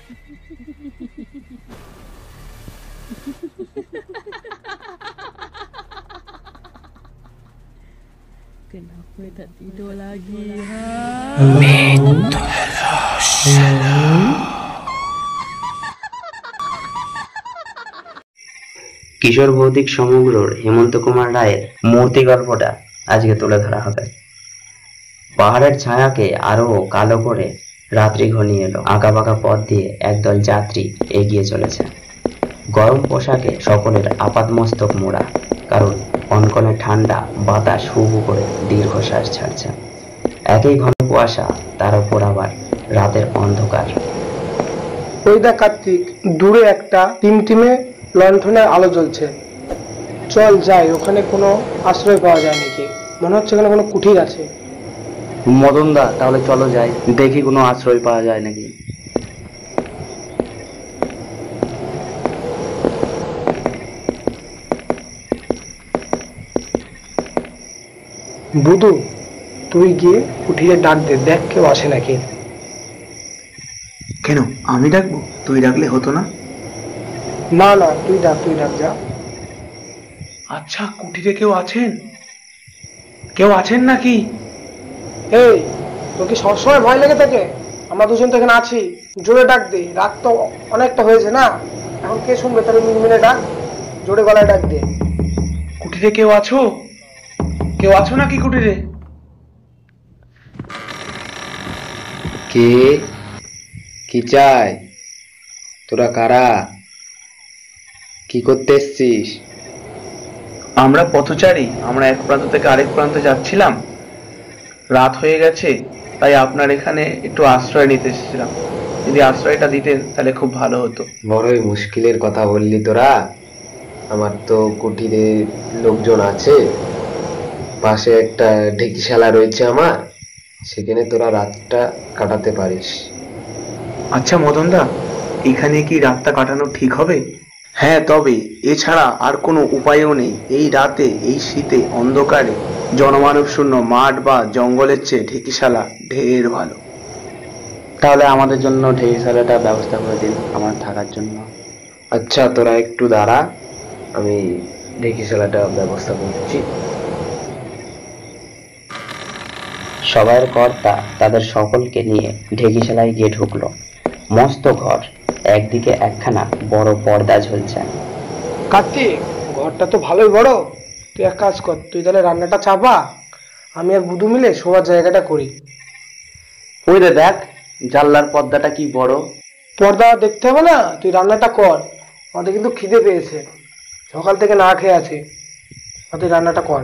Kenapa tak tidur lagi, ha? কিশোর ভৌতিক সমগ্রর হেমন্ত কুমার রায়ের মূর্তি গল্পটা আজকে তুলে ধরা হবে। পাহাড়ের ছায়াকে আরো কালো করে রাত্রি ঘনিয়ে এলো। আঁকা বাঁকা পথ দিয়ে একদল যাত্রী এগিয়ে চলেছে। গরম পোশাকে সকলের আপাদমস্তক মোড়া, কারণ কনকনে ঠান্ডা বাতাস হু হু করে দীর্ঘশ্বাস ছাড়ছে। একই ঘন কুয়াশা, তার উপর আবার রাতের অন্ধকার। ওই দেখ কার্তিক, দূরে একটা টিমটিমে লণ্ঠনের আলো জ্বলছে। চল যাই, ওখানে কোনো আশ্রয় পাওয়া যায় নাকি। মনে হচ্ছে এখানে কোনো কুঠির আছে। মদন দা, তাহলে চলো যাই, দেখি কোনো আশ্রয় পাওয়া যায় নাকি। বুধু, তুই গিয়ে কুঠিরে ডাক দে, দেখ কেউ আসে নাকি। কেন আমি ডাকবো? তুই ডাকলে হতো না? না না, তুই ডাক যা। আচ্ছা, কুঠিরে কেউ আছেন? কেউ আছেন নাকি? এই, তোর কি সবসময় ভয় লেগে থাকে? আমরা দুজন তো এখানে আছি, জোরে ডাক দে। রাত তো অনেকটা হয়েছে না, এখন কে শুনবে? তাহলে মিনমিনে ডাক, জোরে গলায় ডাক দে। কুঠিরে কেউ আছো? কেউ আছো নাকি কুঠিরে? কে? কি চাই? তোরা কারা? কি করতে এসছিস? আমরা পথচারী, আমরা এক প্রান্ত থেকে আরেক প্রান্তে যাচ্ছিলাম। রাত হয়ে গেছে, তাই আপনার এখানে একটু আশ্রয় নিতে এসেছিলাম। যদি আশ্রয়টা দিতেন তাহলে খুব ভালো হতো। বড়ই মুশকিলের কথা বললি তোরা। আমার তো কুটিরে লোকজন আছে, পাশে একটা ঢেকিশালা রয়েছে আমার, সেখানে তোরা রাতটা কাটাতে পারিস। আচ্ছা মদন দা, এখানে কি রাতটা কাটানো ঠিক হবে? হ্যাঁ, তবে এছাড়া আর কোনো উপায়ও নেই। এই রাতে, এই শীতে, অন্ধকারে জনমানব শূন্য মাঠ বা জঙ্গলের চেয়ে ঢেকিশালা ঢের ভালো। তাহলে আমাদের জন্য ঢেকিশালাটা ব্যবস্থা করে দিন, আমার থাকার জন্য। আচ্ছা, তোরা একটু দাঁড়া, আমি ঢেকিশালাটা ব্যবস্থা করছি। সবাইয়ের কর্তা তাদের সকলকে নিয়ে ঢেকিশালায় গিয়ে ঢুকলো। মস্ত ঘর, একদিকে একখানা বড় পর্দা ঝুলছে। কার্তিক, ঘরটা তো ভালোই বড়। তুই এক কাজ কর, তুই তাহলে রান্নাটা চাপা, আমি আর বুধু মিলে শোয়ার জায়গাটা করি। ওই রে দেখ, জানলার পর্দাটা কি বড়। পর্দা দেখতে হবে না, তুই রান্নাটা কর। আমাদের কিন্তু খিদে পেয়েছে, সকাল থেকে না খেয়ে আছি। তুই রান্নাটা কর।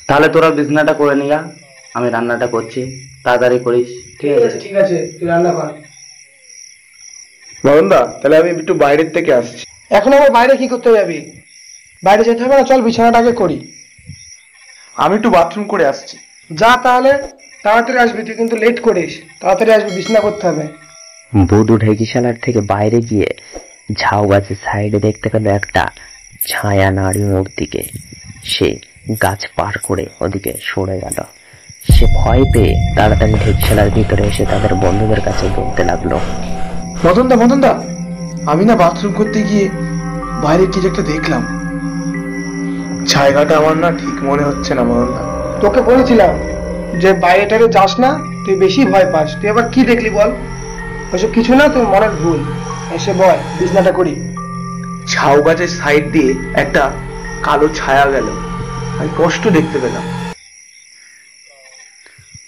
তাহলে তোরা বিছনাটা করে নিয়া, আমি রান্নাটা করছি, তাড়াতাড়ি করিস। ঠিক আছে, তুই রান্না কর। মদন দা, তাহলে আমি একটু বাইরের থেকে আসছি। এখন আবার বাইরে কি করতে যাবি? বাইরে যেতে হবে না, চল বিছানাটাকে করি। আমি একটু বাথরুম করে আসছি। যা তাহলে, তাড়াতাড়ি আসবি। তুই কিন্তু লেট করিস, তাড়াতাড়ি আসবি, বিছানা করতে হবে। বধূ ঢেকিশালার থেকে বাইরে গিয়ে ঝাউ গাছের সাইডে দেখতে পেল একটা ছায়া নারী মূর্তিকে। সে গাছ পার করে ওদিকে সরে গেল। সে ভয় পেয়ে তাড়াতাড়ি ঢেকিশালার ভিতরে এসে তাদের বন্ধুদের কাছে বলতে লাগলো, মদন দা, আমি না বাথরুম করতে গিয়ে বাইরে কি একটা দেখলাম। জায়গাটা আমার না ঠিক মনে হচ্ছে না মদন দা। তোকে বলেছিলাম যে বাইরেটাকে যাস না, তুই বেশি ভয় পাস। তুই আবার কি দেখলি বল? ওইসব কিছু না, তোর মনের ভুল। এসে বয়, বিছনাটা করি। ঝাউ গাছের সাইড দিয়ে একটা কালো ছায়া গেল, আমি স্পষ্ট দেখতে পেলাম।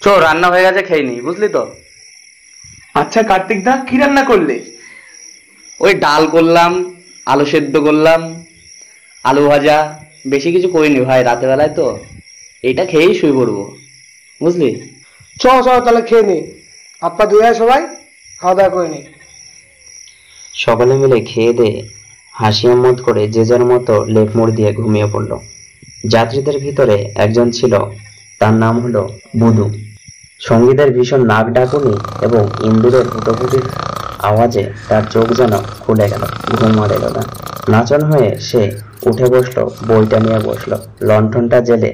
চো, রান্না হয়ে গেছে, খেয়ে নি, বুঝলি তো। আচ্ছা কার্তিক দা, কি রান্না করলে? ওই ডাল করলাম, আলু সেদ্ধ করলাম, আলু ভাজা, বেশি কিছু করিনি ভাই, রাতে বেলায় তো। এইটা খেয়েই শুয়ে পড়বো, বুঝলি। চ তাহলে খেয়ে নি, হাত পা ধুয়ে সবাই খাওয়া দাওয়া করে নি। সকলে মিলে খেয়ে দিয়ে হাসি আম্মদ করে যে যার মতো লেপ মুড় দিয়ে ঘুমিয়ে পড়ল। যাত্রীদের ভিতরে একজন ছিল, তার নাম হলো বুধু। সঙ্গীদের ভীষণ নাক ডাকুনি এবং ইন্দুরের হুটোপুটির আওয়াজে তার চোখ যেন খুলে গেল, ঘুম আর এলো না। নাচন হয়ে সে উঠে বসলো, বইটা নিয়ে বসলো, লণ্ঠনটা জেলে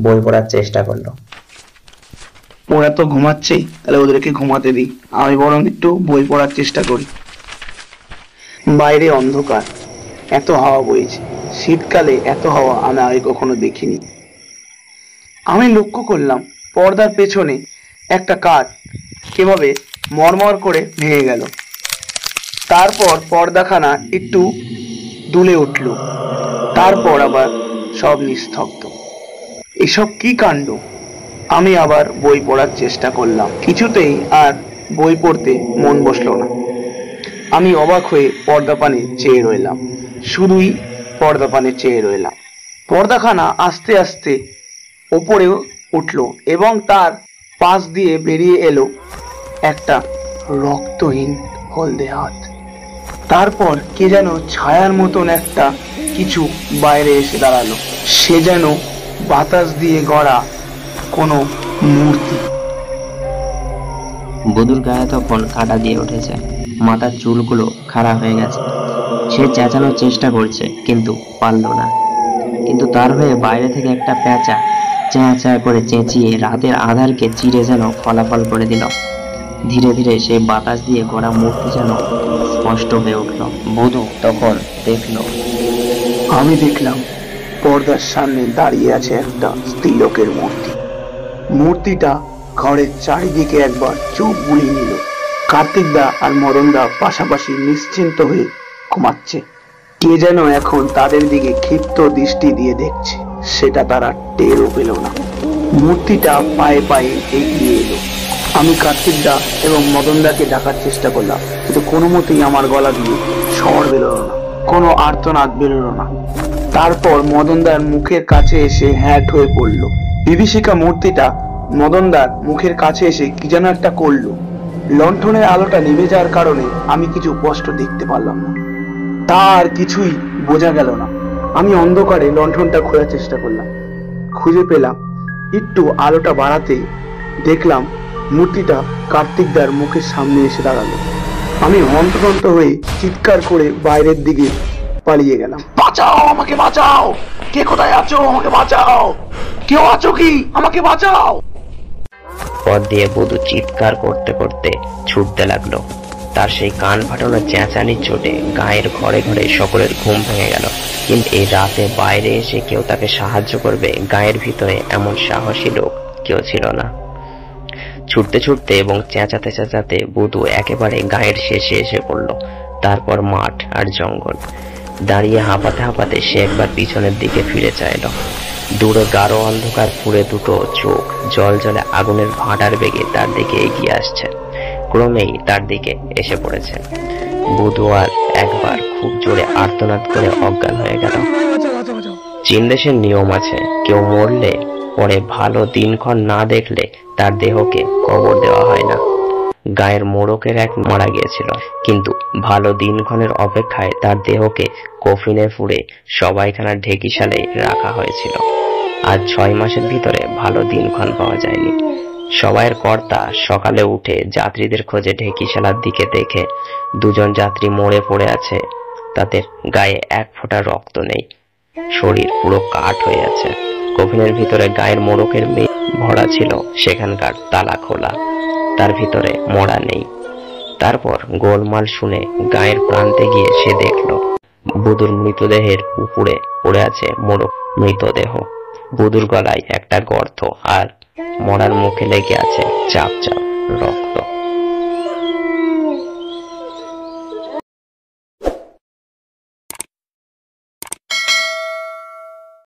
বই পড়ার চেষ্টা করলো। ওরা তো ঘুমাচ্ছেই, তাহলে ওদেরকে ঘুমাতে দিই, আমি বরং একটু বই পড়ার চেষ্টা করি। বাইরে অন্ধকার, এত হাওয়া বইছে। শীতকালে এত হাওয়া আমি আগে কখনো দেখিনি। আমি লক্ষ্য করলাম পর্দার পেছনে একটা কাঠ কিভাবে মরমর করে ভেঙে গেল। তারপর পর্দাখানা একটু দুলে উঠল, তারপর আবার সব নিস্তব্ধ। এসব কি কাণ্ড! আমি আবার বই পড়ার চেষ্টা করলাম, কিছুতেই আর বই পড়তে মন বসলো না। আমি অবাক হয়ে পর্দা পানে চেয়ে রইলাম, শুধুই পর্দা পানে চেয়ে রইলাম। পর্দাখানা আস্তে আস্তে ওপরে উঠলো এবং তার পাশ দিয়ে বেরিয়ে এলো একটা রক্তহীন হলদে হাত। তারপর কে যেন ছায়ার মতন একটা কিছু বাইরে এসে দাঁড়ালো। সে যেন বাতাস দিয়ে গড়া কোনো মূর্তি। বধুর গায়ে তখন কাটা দিয়ে উঠেছে, মাথার চুলগুলো খাড়া হয়ে গেছে। সে চেঁচানোর চেষ্টা করছে কিন্তু পারল না। কিন্তু তার হয়ে বাইরে থেকে একটা পেঁচা চেঁচা চেঁচা করে চেঁচিয়ে রাতের আধারকে চিরে যেন ফলাফল করে দিল। ধীরে ধীরে সেই বাতাস দিয়ে গড়া মূর্তি যেন স্পষ্ট হয়ে উঠল। বধূ তখন দেখল, আমি দেখলাম পর্দার সামনে দাঁড়িয়ে আছে একটা স্ত্রীলোকের মূর্তি। মূর্তিটা ঘরের চারিদিকে একবার চোখ বুলিয়ে নিল। কার্তিকদা আর মদনদা পাশাপাশি নিশ্চিন্ত হয়ে ঘুমাচ্ছে। কে যেন এখন তাদের দিকে ক্ষিপ্ত দৃষ্টি দিয়ে দেখছে, সেটা তারা টেরও পেল না। মূর্তিটা পায়ে পায়ে এগিয়ে এলো। আমি কার্তিকদা এবং মদনদাকে ডাকার চেষ্টা করলাম, কিন্তু কোনো মতেই আমার গলা দিয়ে স্বর বেরোলো না, কোনো আর্তনাদ বেরোলো না। তারপর মদনদার মুখের কাছে এসে হ্যাট হয়ে পড়লো। বিভীষিকা মূর্তিটা মদনদার মুখের কাছে এসে কি যেন একটা করলো। লণ্ঠনের আলোটা নিভে যাওয়ার কারণে আমি কিছু স্পষ্ট দেখতে পারলাম না, তার কিছুই বোঝা গেল না। আমি অন্ধকারে লণ্ঠনটা খোঁজার চেষ্টা করলাম, খুঁজে পেলাম। একটু আলোটা বাড়াতে দেখলাম মূর্তিটা কার্তিকদার মুখের সামনে এসে দাঁড়ালো। আমি হন্তদন্ত হয়ে চিৎকার করে বাইরের দিকে পালিয়ে গেলাম। বাঁচাও, আমাকে বাঁচাও! কে কোথায় আছো? আমাকে বাঁচাও! কেউ আছো কি? আমাকে বাঁচাও! পথ দিয়ে বধূ চিৎকার করতে করতে ছুটতে লাগলো। তার সেই কান ফাটানো চেঁচানির চোটে গায়ের ঘরে ঘরে সকলের ঘুম ভেঙে গেল। কিন্তু এই রাতে বাইরে এসে কেউ তাকে সাহায্য করবে, গায়ের ভিতরে এমন সাহসী লোক কেউ ছিল না। ছুটতে ছুটতে এবং চেঁচাতে চেঁচাতে বধূ একেবারে গায়ের শেষে এসে পড়ল। তারপর মাঠ আর জঙ্গল। দাঁড়িয়ে হাঁপাতে হাঁপাতে সে একবার পিছনের দিকে ফিরে চাইল। দূরে গাঢ় অন্ধকার পুড়ে দুটো চোখ জল জলে আগুনের ভাঁটার বেগে তার দিকে এগিয়ে আসছে। ক্রমেই তার দিকে এসে পড়েছে। বধূ আর একবার খুব জোরে আর্তনাদ করে অজ্ঞান হয়ে গেল। চীন দেশের নিয়ম আছে, কেউ মরলে পরে ভালো দিনক্ষণ না দেখলে তার দেহকে কবর দেওয়া হয় না। গায়ের মোড়কের এক মারা গিয়েছিল, কিন্তু ভালো দিনক্ষণের অপেক্ষায় তার দেহকে কফিনে পুরে সবাইখানা ঢেকিশালে রাখা হয়েছিল। আজ 6 মাসের ভিতরে ভালো দিনক্ষণ পাওয়া যায়নি। সবাইয়ের কর্তা সকালে উঠে যাত্রীদের খোঁজে ঢেকিশালার দিকে দেখে দুজন যাত্রী মরে পড়ে আছে। তাদের গায়ে এক ফোঁটা রক্ত নেই, শরীর পুরো কাঠ হয়ে আছে। কফিনের ভিতরে গায়ের মোড়কের ভরা ছিল, সেখানকার তালা খোলা, তার ভিতরে মরা নেই। তারপর গোলমাল শুনে গায়ের প্রান্তে গিয়ে সে দেখল বধূর মৃতদেহের উপরে পড়ে আছে মোড়ক মৃতদেহ। বধূর গলায় একটা গর্ত আর মরার মুখে লেগে আছে চাপ চাপ রক্ত।